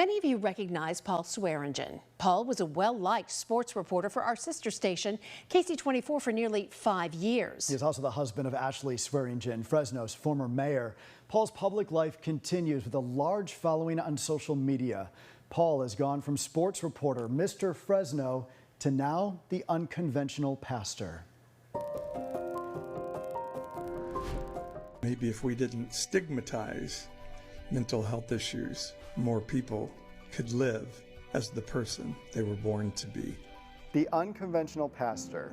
Many of you recognize Paul Swearengin. Paul was a well-liked sports reporter for our sister station, KSEE24, for nearly 5 years. He is also the husband of Ashley Swearengin, Fresno's former mayor. Paul's public life continues with a large following on social media. Paul has gone from sports reporter, Mr. Fresno, to now the unconventional pastor. Maybe if we didn't stigmatize mental health issues, more people could live as the person they were born to be. The unconventional pastor.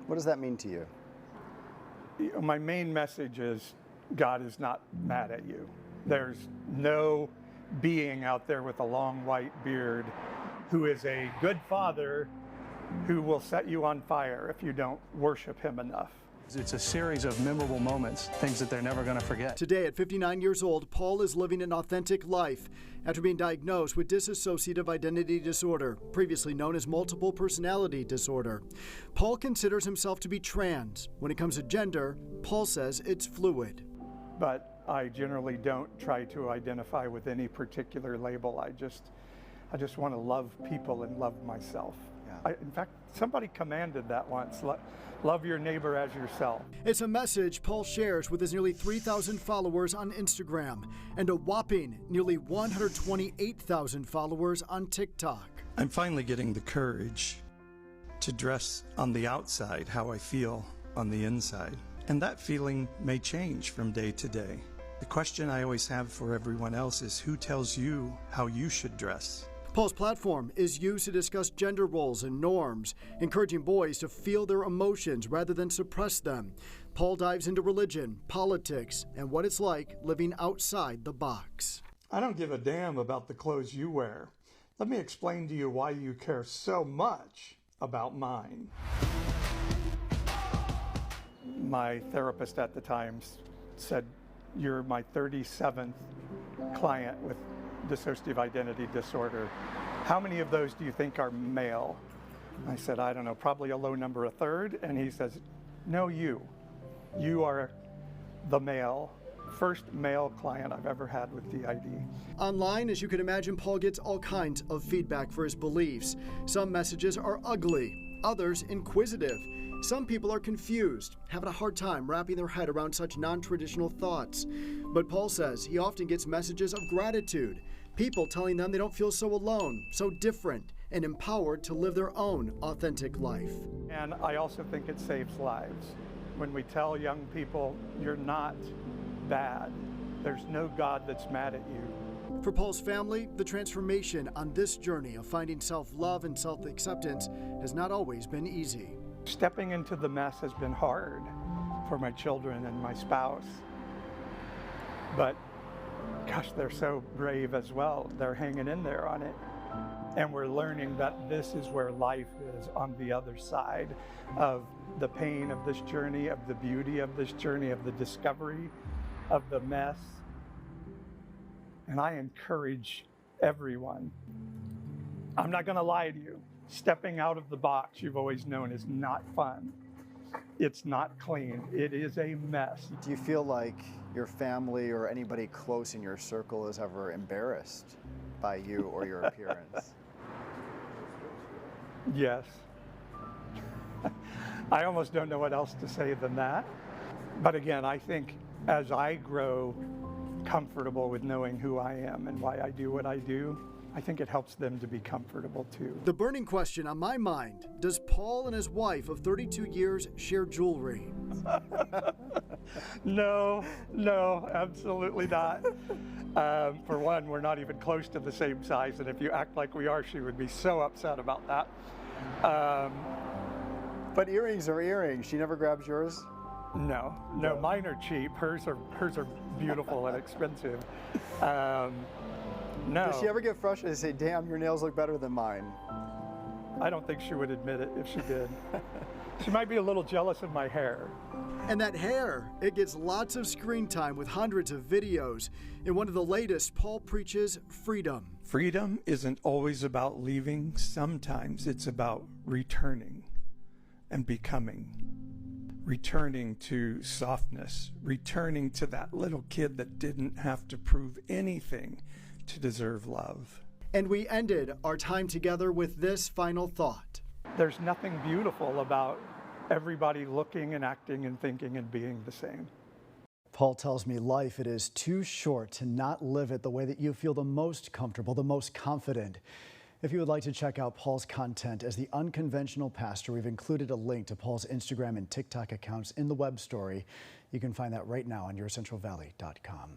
What does that mean to you? My main message is God is not mad at you. There's no being out there with a long white beard who is a good father who will set you on fire if you don't worship him enough. It's a series of memorable moments, things that they're never going to forget. Today, at 59 years old, Paul is living an authentic life after being diagnosed with dissociative identity disorder, previously known as multiple personality disorder. Paul considers himself to be trans. When it comes to gender, Paul says it's fluid. But I generally don't try to identify with any particular label. I just want to love people and love myself. Yeah. In fact, somebody commanded that once. Love your neighbor as yourself. It's a message Paul shares with his nearly 3,000 followers on Instagram and a whopping nearly 128,000 followers on TikTok. I'm finally getting the courage to dress on the outside how I feel on the inside. And that feeling may change from day to day. The question I always have for everyone else is, who tells you how you should dress? Paul's platform is used to discuss gender roles and norms, encouraging boys to feel their emotions rather than suppress them. Paul dives into religion, politics, and what it's like living outside the box. I don't give a damn about the clothes you wear. Let me explain to you why you care so much about mine. My therapist at the time said, "You're my 37th client with dissociative identity disorder. How many of those do you think are male?" I said, "I don't know, probably a low number, a third." And he says, "No, you are the first male client I've ever had with DID." Online, as you can imagine, Paul gets all kinds of feedback for his beliefs. Some messages are ugly, others inquisitive. Some people are confused, having a hard time wrapping their head around such non-traditional thoughts. But Paul says he often gets messages of gratitude, people telling them they don't feel so alone, so different, and empowered to live their own authentic life. And I also think it saves lives. When we tell young people, you're not bad, there's no God that's mad at you. For Paul's family, the transformation on this journey of finding self-love and self-acceptance has not always been easy. Stepping into the mess has been hard for my children and my spouse. But gosh, they're so brave as well. They're hanging in there on it. And we're learning that this is where life is on the other side of the pain of this journey, of the beauty of this journey, of the discovery of the mess. And I encourage everyone, I'm not going to lie to you. Stepping out of the box you've always known is not fun. It's not clean. It is a mess. Do you feel like your family or anybody close in your circle is ever embarrassed by you or your appearance? Yes. I almost don't know what else to say than that. But again, I think as I grow comfortable with knowing who I am and why I do what I do, I think it helps them to be comfortable too. The burning question on my mind, does Paul and his wife of 32 years share jewelry? No, absolutely not. For one, we're not even close to the same size, and if you act like we are, she would be so upset about that. But earrings are earrings. She never grabs yours? No, mine are cheap. Hers are beautiful and expensive. No. Does she ever get frustrated and say, "Damn, your nails look better than mine"? I don't think she would admit it if she did. She might be a little jealous of my hair. And that hair, it gets lots of screen time with hundreds of videos. In one of the latest, Paul preaches freedom. Freedom isn't always about leaving. Sometimes it's about returning and becoming. Returning to softness, returning to that little kid that didn't have to prove anything to deserve love. And we ended our time together with this final thought. There's nothing beautiful about everybody looking and acting and thinking and being the same. Paul tells me life, it is too short to not live it the way that you feel the most comfortable, the most confident. If you would like to check out Paul's content as the Unconventional Pastor, we've included a link to Paul's Instagram and TikTok accounts in the web story. You can find that right now on yourcentralvalley.com.